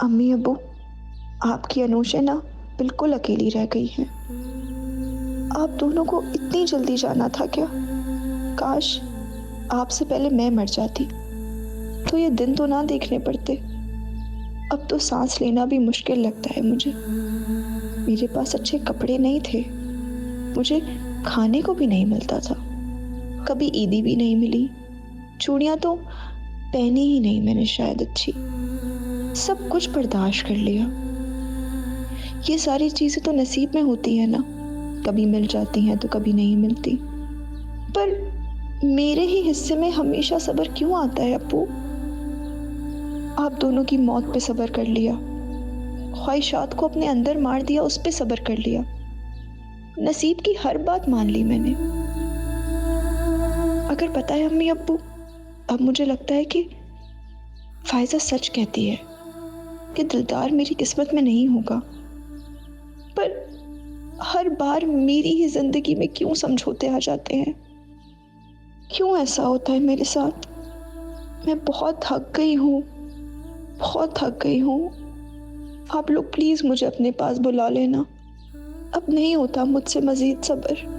अम्मी अब्बू, आपकी अनूशा ना बिल्कुल अकेली रह गई हैं। आप दोनों को इतनी जल्दी जाना था क्या? काश आपसे पहले मैं मर जाती तो ये दिन तो ना देखने पड़ते। अब तो सांस लेना भी मुश्किल लगता है मुझे। मेरे पास अच्छे कपड़े नहीं थे, मुझे खाने को भी नहीं मिलता था, कभी ईदी भी नहीं मिली, चूड़ियां तो पहनी ही नहीं मैंने शायद अच्छी। सब कुछ बर्दाश्त कर लिया। ये सारी चीजें तो नसीब में होती है ना, कभी मिल जाती हैं तो कभी नहीं मिलती। पर मेरे ही हिस्से में हमेशा सब्र क्यों आता है अप्पू? आप दोनों की मौत पे सब्र कर लिया, ख्वाहिशात को अपने अंदर मार दिया, उस पे सब्र कर लिया, नसीब की हर बात मान ली मैंने। अगर पता है अम्मी अब्बू, अब मुझे लगता है कि फायजा सच कहती है कि दिलदार मेरी किस्मत में नहीं होगा। पर हर बार मेरी ही जिंदगी में क्यों समझौते आ जाते हैं? क्यों ऐसा होता है मेरे साथ? मैं बहुत थक गई हूँ, बहुत थक गई हूँ। आप लोग प्लीज मुझे अपने पास बुला लेना, अब नहीं होता मुझसे मजीद सब्र।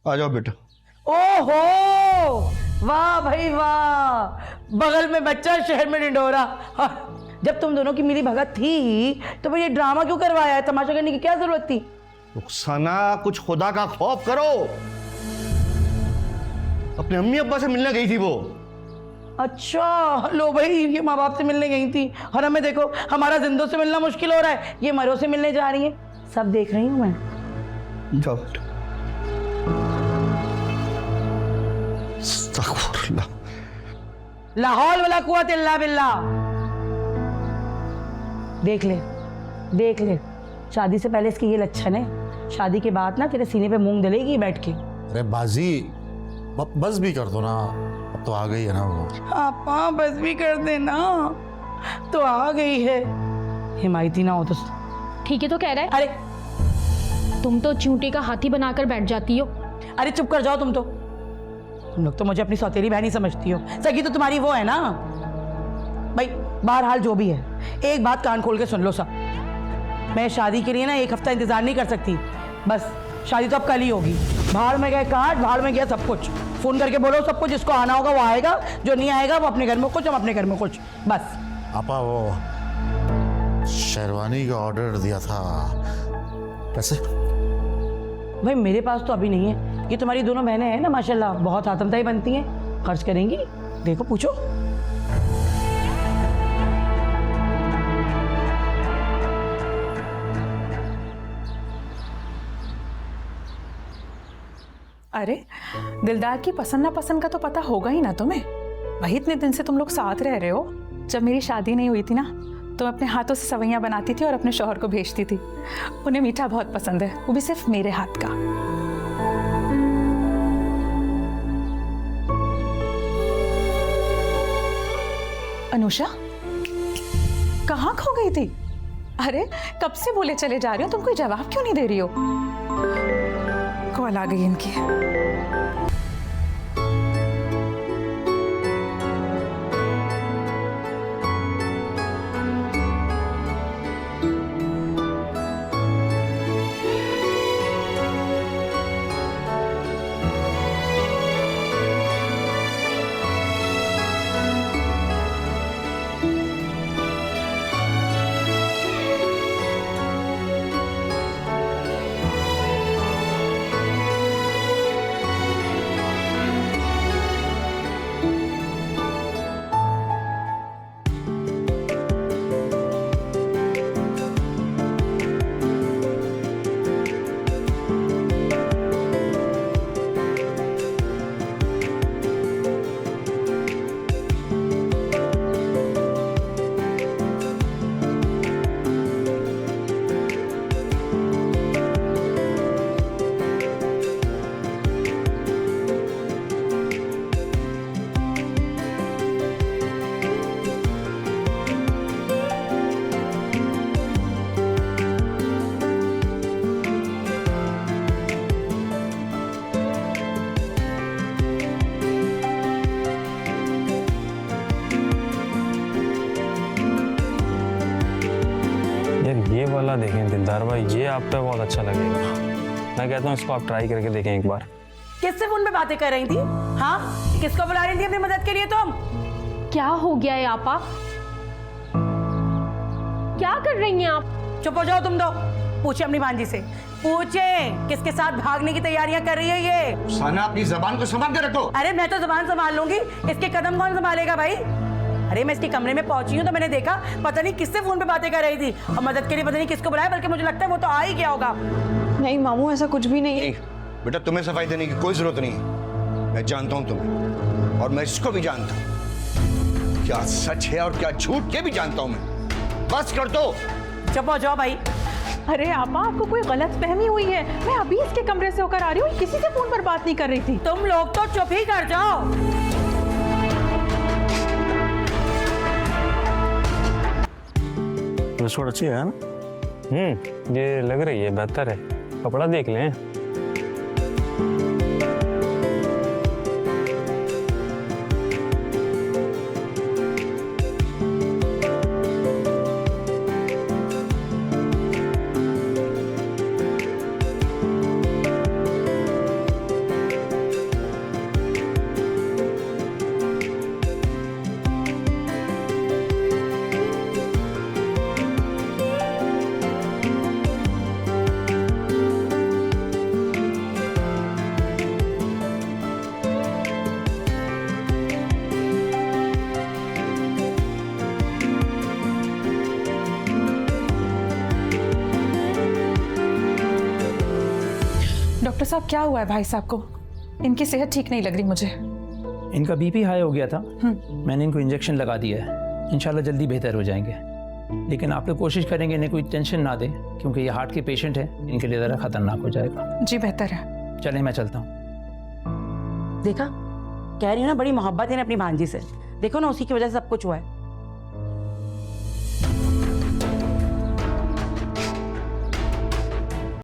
आ जाओ बेटा। ओहो, वाह भाई वाह, बगल में बच्चा शहर में ढिंढोरा। हाँ, जब तुम दोनों की मिली भगत थी तो फिर ये ड्रामा क्यों करवाया है? तमाशा करने की क्या जरूरत थी? रुखसाना, कुछ खुदा का खौफ करो। अपने अम्मी अब्बा से मिलने गई थी वो। अच्छा लो भाई, ये माँ बाप से मिलने गई थी और हमें देखो, हमारा जिंदों से मिलना मुश्किल हो रहा है, ये मरों से मिलने जा रही है। सब देख रही हूँ मैं। जाओ बेटा। अस्तगफुरुल्लाह। ला हौल वला कुव्वत इल्ला बिल्लाह। देख ले, देख ले, शादी से पहले इसकी ये लक्षण है, शादी के बाद ना तेरे सीने पे मूंग दलेगी बैठ के। अरे बाजी, बस भी कर दो ना, अब तो आ गई है ना वो। आपा बस भी कर देना, तो आ गई है। हिमायती ना हो तो ठीक है तो कह रहा है। अरे तुम तो चूंटी का हाथी बनाकर बैठ जाती हो। अरे चुप कर जाओ तुम लोग तो मुझे अपनी सौतेली बहन ही समझती हो। सगी तो तुम्हारी वो है ना। भाई बहरहाल जो भी है, एक बात कान खोल के सुन लो सब। मैं शादी के लिए ना एक हफ्ता इंतजार नहीं कर सकती। बस शादी तो अब कल ही होगी। भाड़ में गए कार्ड, भाड़ में गया सब कुछ। फोन करके बोलो सबको, जिसको आना होगा वो आएगा, जो नहीं आएगा वो अपने घर में कुछ, हम अपने घर में कुछ। बस। आपा वो शेरवानी का ऑर्डर दिया था, पैसे? भाई मेरे पास तो अभी नहीं है। ये तुम्हारी दोनों बहनें हैं ना माशाल्लाह, बहुत आतमताई बनती हैं, खर्च करेंगी। देखो पूछो। अरे दिलदार की पसंद नापसंद का तो पता होगा ही ना तुम्हें। वही इतने दिन से तुम लोग साथ रह रहे हो। जब मेरी शादी नहीं हुई थी ना, तो मैं अपने हाथों से सवैयां बनाती थी और अपने शौहर को भेजती थी। उन्हें मीठा बहुत पसंद है, वो भी सिर्फ मेरे हाथ का। अनुषा, कहाँ खो गई थी? अरे कब से बोले चले जा रही हो, तुम कोई जवाब क्यों नहीं दे रही हो? कॉल आ गई इनकी। वाला देखें दिलदार भाई, ये आप पे बहुत अच्छा लगेगा। मैं कहता हूँ इसको आप ट्राई करके देखें एक बार। किससे फोन पे बातें कर रही थी? हाँ, किसको बुला रही थी अपनी मदद के लिए तुम? क्या हो गया है आपा? क्या कर रही हैं आप? चुप हो जाओ तुम दो। पूछे अपनी भांजी से, पूछे किसके साथ भागने की तैयारियां कर रही है ये। सना अपनी जबान को संभाल के रखो। अरे मैं तो जबान संभाल लूंगी, इसके कदम कौन संभालेगा भाई? अरे मैं इसके कमरे में पहुंची हूँ तो मैंने देखा पता नहीं किससे फोन पे बातें कर रही थी और मदद के लिए पता नहीं किसको बुलाया, बल्कि मुझे लगता है वो तो आ ही गया होगा। नहीं मामू, ऐसा कुछ भी नहीं। नहीं बेटा, तुम्हें सफाई देने की कोई जरूरत नहीं है। मैं जानता हूं तुम्हें और मैं इसको भी जानता हूं। क्या सच है और क्या झूठ, ये भी जानता हूं मैं। बस कर दो। चुप हो जाओ भाई। अरे आपा, आपको कोई गलत फहमी हुई है। मैं अभी इसके कमरे से होकर आ रही हूँ, किसी से फोन पर बात नहीं कर रही थी। तुम लोग तो चुप ही कर जाओ। बिस्कुट अच्छी है ना? ये लग रही है बेहतर है। कपड़ा देख लें। डॉक्टर साहब, क्या हुआ है भाई साहब को? इनकी सेहत ठीक नहीं लग रही मुझे। इनका बीपी हाई हो गया था। मैंने इनको इंजेक्शन लगा दिया है, इंशाल्लाह जल्दी बेहतर हो जाएंगे। लेकिन आप लोग कोशिश करेंगे इन्हें कोई टेंशन ना दें, क्योंकि ये हार्ट के पेशेंट हैं, इनके लिए ज़रा खतरनाक हो जाएगा। जी बेहतर है। चलें, मैं चलता हूँ। देखा, कह रही हूँ ना, बड़ी मोहब्बत है ना अपनी भांजी से। देखो ना, उसी की वजह से सब कुछ हुआ है।